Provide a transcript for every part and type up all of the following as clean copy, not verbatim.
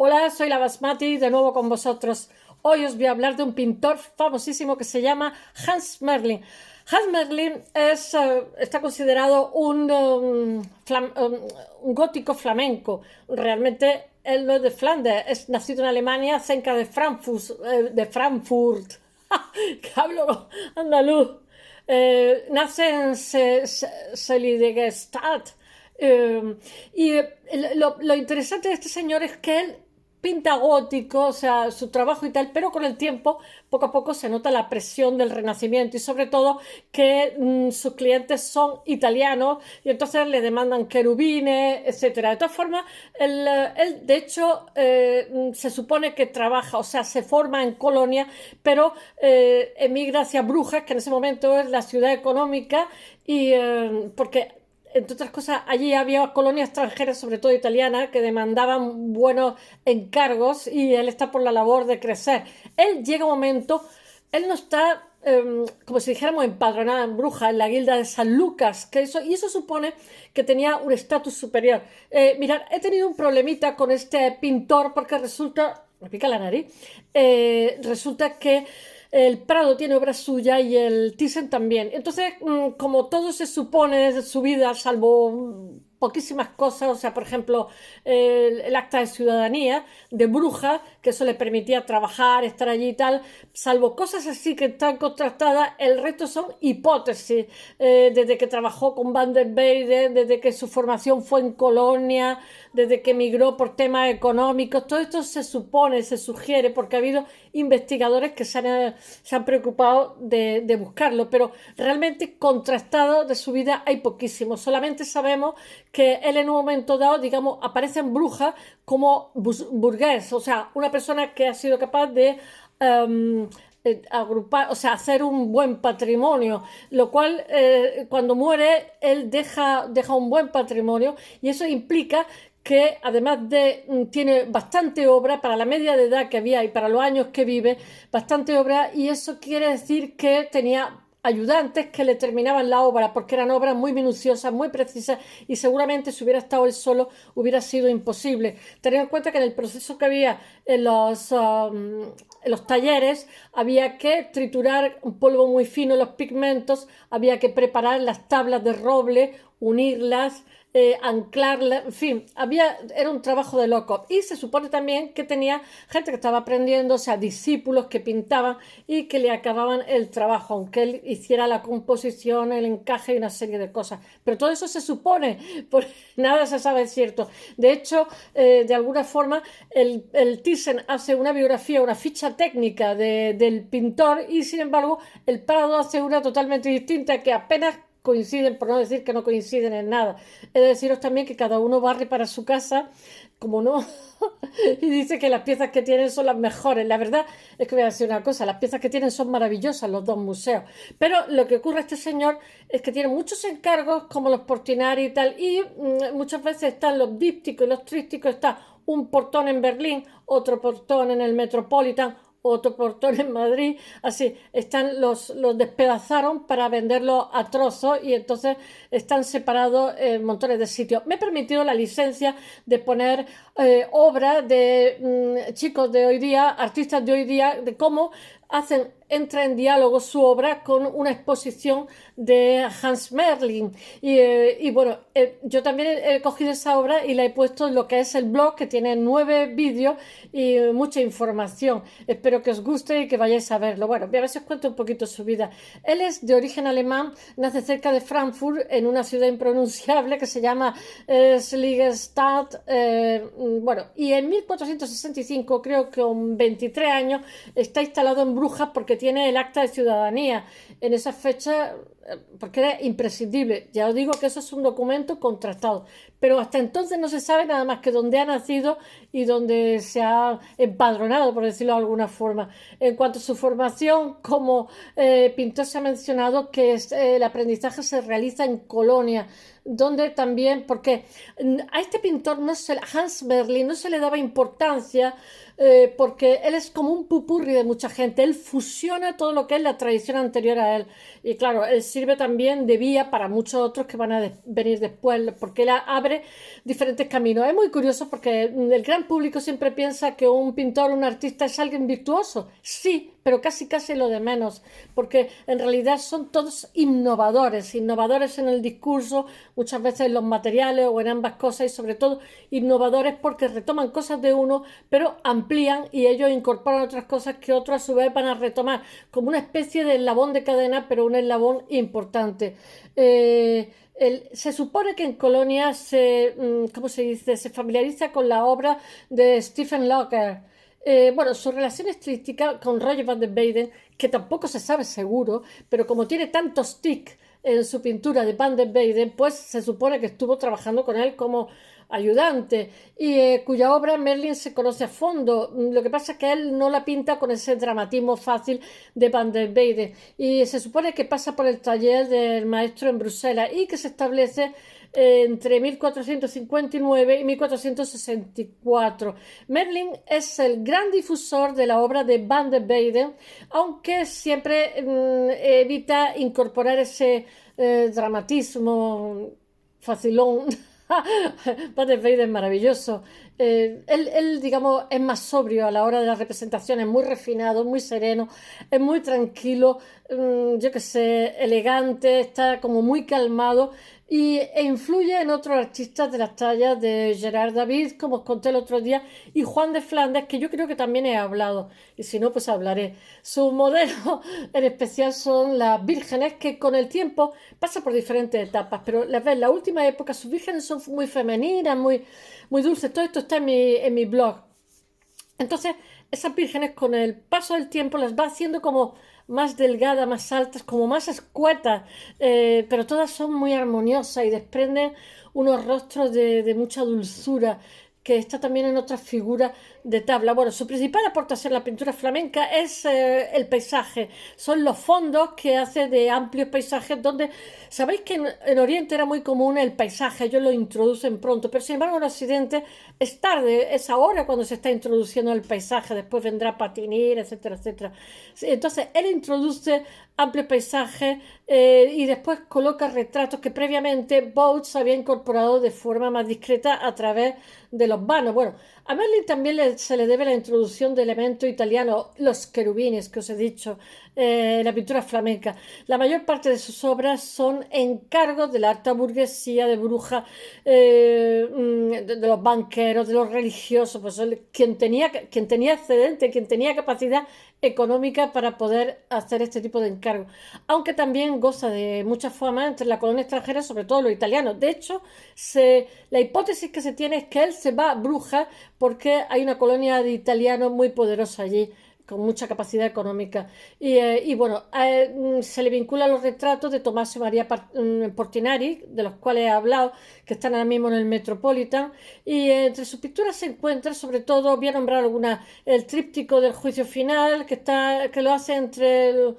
Hola, soy la Basmati, de nuevo con vosotros. Hoy os voy a hablar de un pintor famosísimo que se llama Hans Merlin. Hans Merlin está considerado un gótico flamenco. Realmente él no es de Flandes, es nacido en Alemania, cerca de Frankfurt, que hablo andaluz. Nace en Seligenstadt. Y lo interesante de este señor es que él pinta gótico, o sea, su trabajo y tal, pero con el tiempo, poco a poco se nota la presión del Renacimiento y sobre todo que sus clientes son italianos y entonces le demandan querubines, etcétera. De todas formas, él de hecho, se supone que trabaja, o sea, se forma en Colonia, pero emigra hacia Brujas, que en ese momento es la ciudad económica, y porque entre otras cosas, allí había colonias extranjeras, sobre todo italianas, que demandaban buenos encargos y él está por la labor de crecer. Él llega un momento, él no está, como si dijéramos, empadronado en Brujas, en la guilda de San Lucas, y eso supone que tenía un estatus superior. Mirad, he tenido un problemita con este pintor porque me pica la nariz, resulta que el Prado tiene obra suya y el Thyssen también. Entonces, como todo se supone de su vida, salvo poquísimas cosas, o sea, por ejemplo, el acta de ciudadanía de Brujas, que eso le permitía trabajar, estar allí y tal, salvo cosas así que están contrastadas, el resto son hipótesis. Desde que trabajó con Van der Weyden, desde que su formación fue en Colonia, desde que emigró por temas económicos, todo esto se supone, se sugiere, porque ha habido investigadores que se han preocupado de buscarlo, pero realmente contrastado de su vida hay poquísimo. Solamente sabemos que él en un momento dado, digamos, aparece en Brujas como burgués, o sea, una persona que ha sido capaz de agrupar, o sea, hacer un buen patrimonio, lo cual cuando muere él deja un buen patrimonio y eso implica que además tiene bastante obra para la media de edad que había y para los años que vive, bastante obra, y eso quiere decir que tenía ayudantes que le terminaban la obra porque eran obras muy minuciosas, muy precisas y seguramente si hubiera estado él solo hubiera sido imposible. Tened en cuenta que en el proceso que había en los talleres había que triturar un polvo muy fino, los pigmentos, había que preparar las tablas de roble, unirlas, anclarla, en fin, era un trabajo de loco. Y se supone también que tenía gente que estaba aprendiendo, o sea, discípulos que pintaban y que le acababan el trabajo, aunque él hiciera la composición, el encaje y una serie de cosas. Pero todo eso se supone, pues nada se sabe es cierto. De hecho, de alguna forma, el Thyssen hace una biografía, una ficha técnica del pintor y, sin embargo, el Prado hace una totalmente distinta que apenas coinciden, por no decir que no coinciden en nada. He de deciros también que cada uno barre para su casa, como no, y dice que las piezas que tienen son las mejores. La verdad es que voy a decir una cosa, las piezas que tienen son maravillosas los dos museos, pero lo que ocurre a este señor es que tiene muchos encargos como los Portinari y tal, y muchas veces están los dípticos y los trípticos, está un portón en Berlín, otro portón en el Metropolitan, otro portón en Madrid, así, los despedazaron para venderlos a trozos y entonces están separados en montones de sitios. Me he permitido la licencia de poner obras de chicos de hoy día, artistas de hoy día, de cómo entra en diálogo su obra con una exposición de Hans Merlin. Y bueno, yo también he cogido esa obra y la he puesto en lo que es el blog, que tiene 9 vídeos y mucha información. Espero que os guste y que vayáis a verlo. Bueno, voy a ver si os cuento un poquito su vida. Él es de origen alemán, nace cerca de Frankfurt, en una ciudad impronunciable que se llama Seligenstadt. Bueno, y en 1465, creo que con 23 años, está instalado en Brujas porque tiene el acta de ciudadanía. En esa fecha, porque era imprescindible. Ya os digo que eso es un documento contrastado, pero hasta entonces no se sabe nada más que dónde ha nacido y dónde se ha empadronado, por decirlo de alguna forma. En cuanto a su formación como pintor, se ha mencionado que el aprendizaje se realiza en Colonia, donde también, porque a este pintor, Hans Merlin, no se le daba importancia porque él es como un pupurri de mucha gente, él fusiona todo lo que es la tradición anterior a él, y claro, él sirve también de vía para muchos otros que van a venir después, porque él abre abre diferentes caminos. Es muy curioso porque el gran público siempre piensa que un pintor, un artista es alguien virtuoso. Sí, pero casi lo de menos, porque en realidad son todos innovadores, innovadores en el discurso, muchas veces en los materiales o en ambas cosas, y sobre todo innovadores porque retoman cosas de uno, pero amplían y ellos incorporan otras cosas que otros a su vez van a retomar, como una especie de eslabón de cadena, pero un eslabón importante. Se supone que en Colonia ¿cómo se dice? Se familiariza con la obra de Stephen Locker. Bueno, su relación estilística con Roger van der Weyden, que tampoco se sabe seguro, pero como tiene tantos tics en su pintura de Van der Weyden, pues se supone que estuvo trabajando con él como ayudante y cuya obra Merlin se conoce a fondo. Lo que pasa es que él no la pinta con ese dramatismo fácil de Van der Weyden y se supone que pasa por el taller del maestro en Bruselas y que se establece entre 1459 y 1464. Merlin es el gran difusor de la obra de Van der Weyden, aunque siempre evita incorporar ese dramatismo facilón. Van der Weyden es maravilloso. Digamos, es más sobrio a la hora de la representación, es muy refinado, muy sereno, es muy tranquilo, yo qué sé, elegante, está como muy calmado e influye en otros artistas de las tallas de Gerard David, como os conté el otro día, y Juan de Flandes, que yo creo que también he hablado, y si no, pues hablaré. Sus modelos en especial son las vírgenes, que con el tiempo pasan por diferentes etapas, pero las ves, en la última época sus vírgenes son muy femeninas, muy dulces. Todo esto está en mi blog. Entonces, esas vírgenes con el paso del tiempo las va haciendo como más delgadas, más altas, como más escuetas, pero todas son muy armoniosas y desprenden unos rostros de mucha dulzura, que está también en otras figuras de tabla. Bueno, su principal aportación a la pintura flamenca es el paisaje. Son los fondos que hace de amplios paisajes donde, sabéis que en Oriente era muy común el paisaje, ellos lo introducen pronto, pero sin embargo en Occidente es tarde, es ahora cuando se está introduciendo el paisaje, después vendrá Patinir, etcétera, etcétera. Entonces él introduce amplios paisajes y después coloca retratos que previamente Bouts había incorporado de forma más discreta a través de los vanos. Bueno, a Merlin también se le debe la introducción de elementos italianos, los querubines que os he dicho, la pintura flamenca. La mayor parte de sus obras son encargos de la alta burguesía, de brujas, de los banqueros, de los religiosos, pues quien tenía excedente, quien tenía capacidad económica para poder hacer este tipo de encargos. Aunque también goza de mucha fama entre la colonia extranjera, sobre todo los italianos. De hecho, la hipótesis que se tiene es que él se va a Brujas porque hay una colonia de italianos muy poderosa allí, con mucha capacidad económica. Y bueno, se le vinculan los retratos de Tommaso Maria Portinari, de los cuales he hablado, que están ahora mismo en el Metropolitan. Y entre sus pinturas se encuentra, sobre todo, voy a nombrar algunas, el tríptico del Juicio Final, que lo hace entre el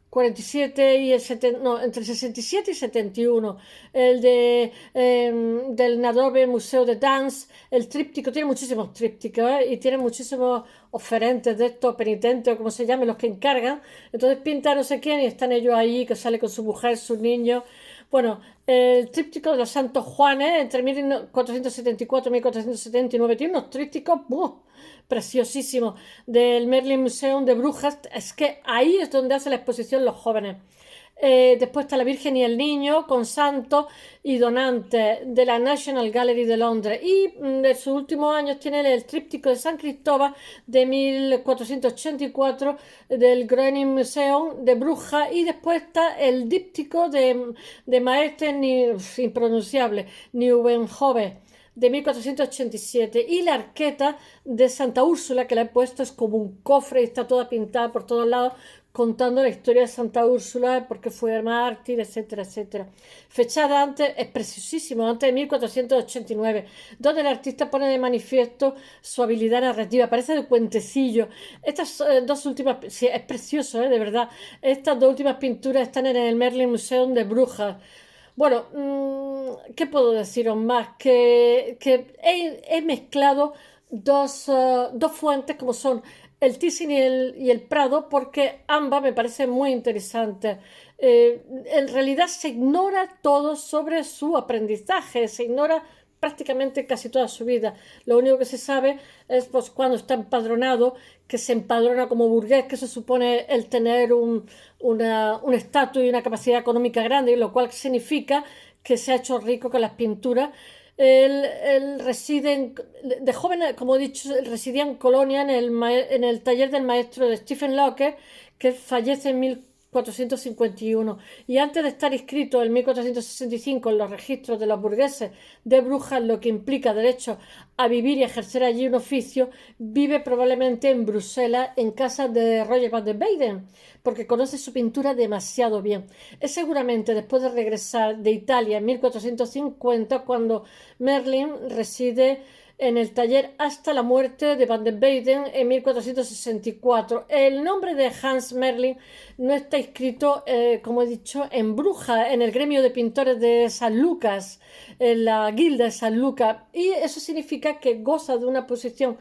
47 y el 70, no, entre el 67 y 71, el del Nadove Museo de Dance, el tríptico, tiene muchísimos trípticos, y tiene muchísimos oferentes de estos, penitentes o como se llamen, los que encargan. Entonces pinta no sé quién y están ellos ahí, que sale con su mujer, sus niños. Bueno, el tríptico de los Santos Juanes entre 1474 y 1479 tiene unos trípticos preciosísimos del Merlin Museum de Brujas. Es que ahí es donde hace la exposición los jóvenes. Después está La Virgen y el Niño con santos y donantes de la National Gallery de Londres, y de sus últimos años tiene el tríptico de San Cristóbal de 1484 del Groningen Museum de Brujas, y después está el díptico de Maestre impronunciable Nieuwenhove de 1487, y la arqueta de Santa Úrsula, que la he puesto, es como un cofre y está toda pintada por todos lados contando la historia de Santa Úrsula, porque fue mártir, etcétera, etcétera. Fechada antes, es preciosísimo, antes de 1489, donde el artista pone de manifiesto su habilidad narrativa, parece de cuentecillo. Estas dos últimas, sí, es precioso, de verdad. Estas dos últimas pinturas están en el Merlin Museum de Brujas. Bueno, ¿qué puedo deciros más? Que he mezclado dos fuentes, como son el Thyssen y el Prado, porque ambas me parecen muy interesantes. En realidad se ignora todo sobre su aprendizaje, se ignora prácticamente casi toda su vida. Lo único que se sabe es pues, cuando está empadronado, que se empadrona como burgués, que eso supone el tener un estatus y una capacidad económica grande, lo cual significa que se ha hecho rico con las pinturas. Él reside, de joven, como he dicho, residía en Colonia, en el taller del maestro de Stephen Locker, que fallece en 1451. Y antes de estar inscrito en 1465 en los registros de los burgueses de Brujas, lo que implica derecho a vivir y ejercer allí un oficio, vive probablemente en Bruselas, en casa de Roger van der Weyden, porque conoce su pintura demasiado bien. Es seguramente después de regresar de Italia en 1450 cuando Merlin reside en el taller hasta la muerte de Van der Weyden en 1464. El nombre de Hans Merlin no está inscrito, como he dicho, en Brujas, en el gremio de pintores de San Lucas, en la guilda de San Lucas, y eso significa que goza de una posición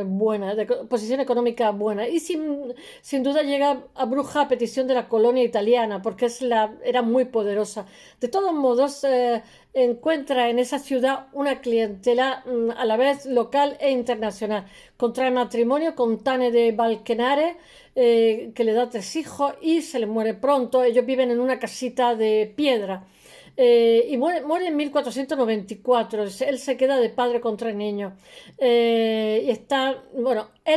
buena, de posición económica buena, y sin duda llega a Brujas a petición de la colonia italiana, porque era muy poderosa. De todos modos, encuentra en esa ciudad una clientela a la vez local e internacional. Contrae matrimonio con Tane de Valkenare, que le da 3 hijos y se le muere pronto. Ellos viven en una casita de piedra. Y muere en 1494. Él se queda de padre con 3 niños. Él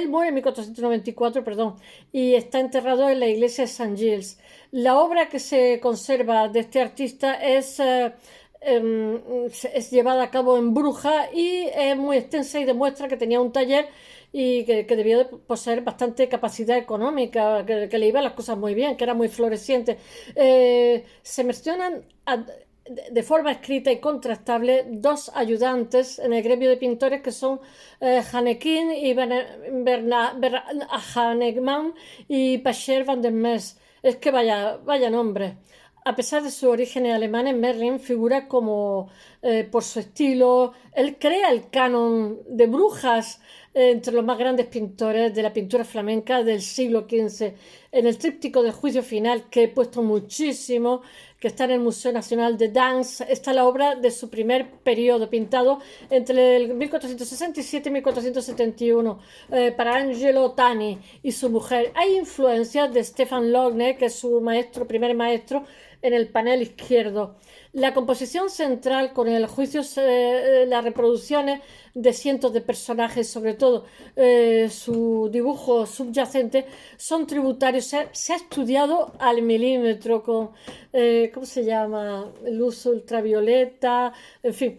muere en 1494, perdón, y está enterrado en la iglesia de St. Giles. La obra que se conserva de este artista es llevada a cabo en Brujas y es muy extensa y demuestra que tenía un taller y que debió de poseer bastante capacidad económica, que le iban las cosas muy bien, que era muy floreciente. Se mencionan de forma escrita y contrastable 2 ayudantes en el gremio de pintores que son Hanekin y Hahnemann y Pascher van der Mes. Es que vaya nombre. A pesar de sus orígenes alemanes, Merlin figura como, por su estilo, él crea el canon de Brujas entre los más grandes pintores de la pintura flamenca del siglo XV. En el tríptico del Juicio Final, que he puesto muchísimo, que está en el Museo Nacional de Danz, está la obra de su primer periodo, pintado entre el 1467 y 1471, para Angelo Tani y su mujer. Hay influencias de Stefan Logne, que es su primer maestro, en el panel izquierdo. La composición central con el juicio, las reproducciones de cientos de personajes, sobre todo su dibujo subyacente, son tributarios. Se ha estudiado al milímetro con, ¿cómo se llama? Luz ultravioleta, en fin,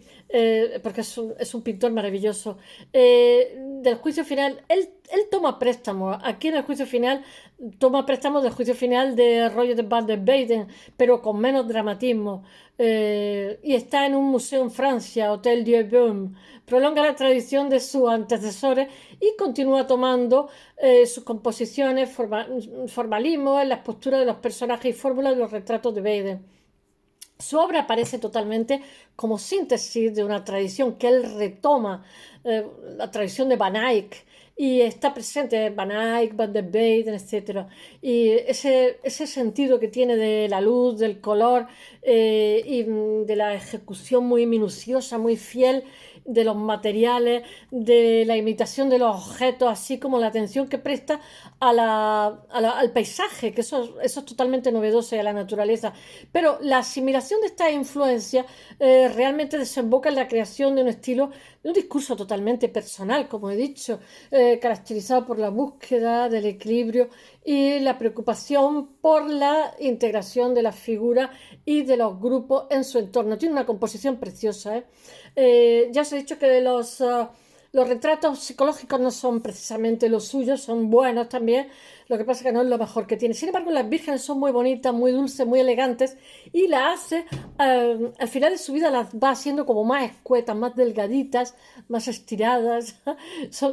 porque es un pintor maravilloso. Del juicio final, él toma préstamos. Aquí en el juicio final toma préstamos del juicio final de Roger van der Weyden, pero con menos dramatismo. Y está en un museo en Francia, Hotel Dieu Baume. Prolonga la tradición de sus antecesores y continúa tomando sus composiciones, formalismo en las posturas de los personajes y fórmulas de los retratos de Weyden. Su obra aparece totalmente como síntesis de una tradición que él retoma, la tradición de Van Eyck, y está presente Van Eyck, Van der Weyden, etc. Y ese sentido que tiene de la luz, del color y de la ejecución muy minuciosa, muy fiel de los materiales, de la imitación de los objetos, así como la atención que presta al paisaje, que eso es totalmente novedoso, y a la naturaleza. Pero la asimilación de esta influencia realmente desemboca en la creación de un estilo, de un discurso totalmente personal, como he dicho, caracterizado por la búsqueda del equilibrio y la preocupación por la integración de las figuras y de los grupos en su entorno. Tiene una composición preciosa. Ya os he dicho que los retratos psicológicos no son precisamente los suyos, son buenos también, lo que pasa es que no es lo mejor que tiene. Sin embargo, las vírgenes son muy bonitas, muy dulces, muy elegantes, y al final de su vida las va haciendo como más escuetas, más delgaditas, más estiradas,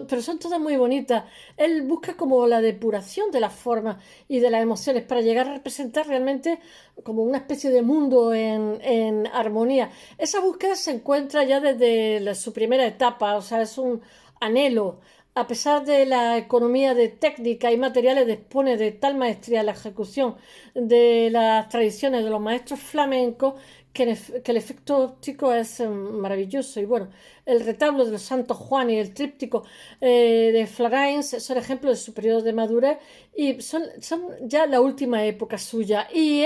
pero son todas muy bonitas. Él busca como la depuración de las formas y de las emociones para llegar a representar realmente como una especie de mundo en armonía. Esa búsqueda se encuentra ya desde su primera etapa, o sea, es un anhelo. A pesar de la economía de técnica y materiales, dispone de tal maestría en la ejecución de las tradiciones de los maestros flamencos que el efecto óptico es maravilloso. Y bueno, el retablo de los Santos Juan y el tríptico de Florence son ejemplos de su periodo de madurez y son ya la última época suya y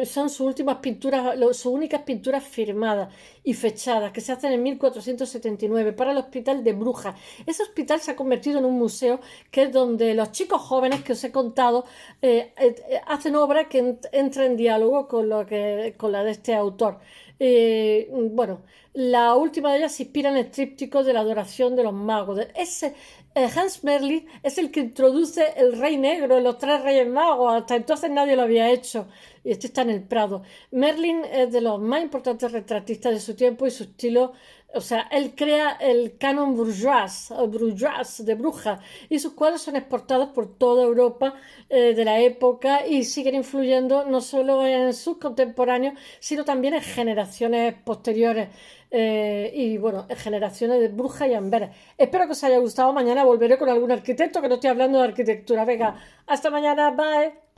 son sus últimas pinturas, sus únicas pinturas firmadas y fechadas que se hacen en 1479 para el Hospital de Brujas. Ese hospital se ha convertido en un museo que es donde los chicos jóvenes que os he contado hacen obra que entra en diálogo con la de este autor. Bueno, la última de ellas se inspira en el tríptico de la adoración de los magos. Hans Merlin es el que introduce el rey negro en los tres reyes magos. Hasta entonces nadie lo había hecho. Y este está en el Prado. Merlin es de los más importantes retratistas de su tiempo y su estilo. O sea, él crea el canon bourgeois de Brujas y sus cuadros son exportados por toda Europa de la época y siguen influyendo no solo en sus contemporáneos, sino también en generaciones posteriores. Y bueno, en generaciones de Brujas y Amberes. Espero que os haya gustado. Mañana volveré con algún arquitecto, que no estoy hablando de arquitectura. Venga, hasta mañana, bye.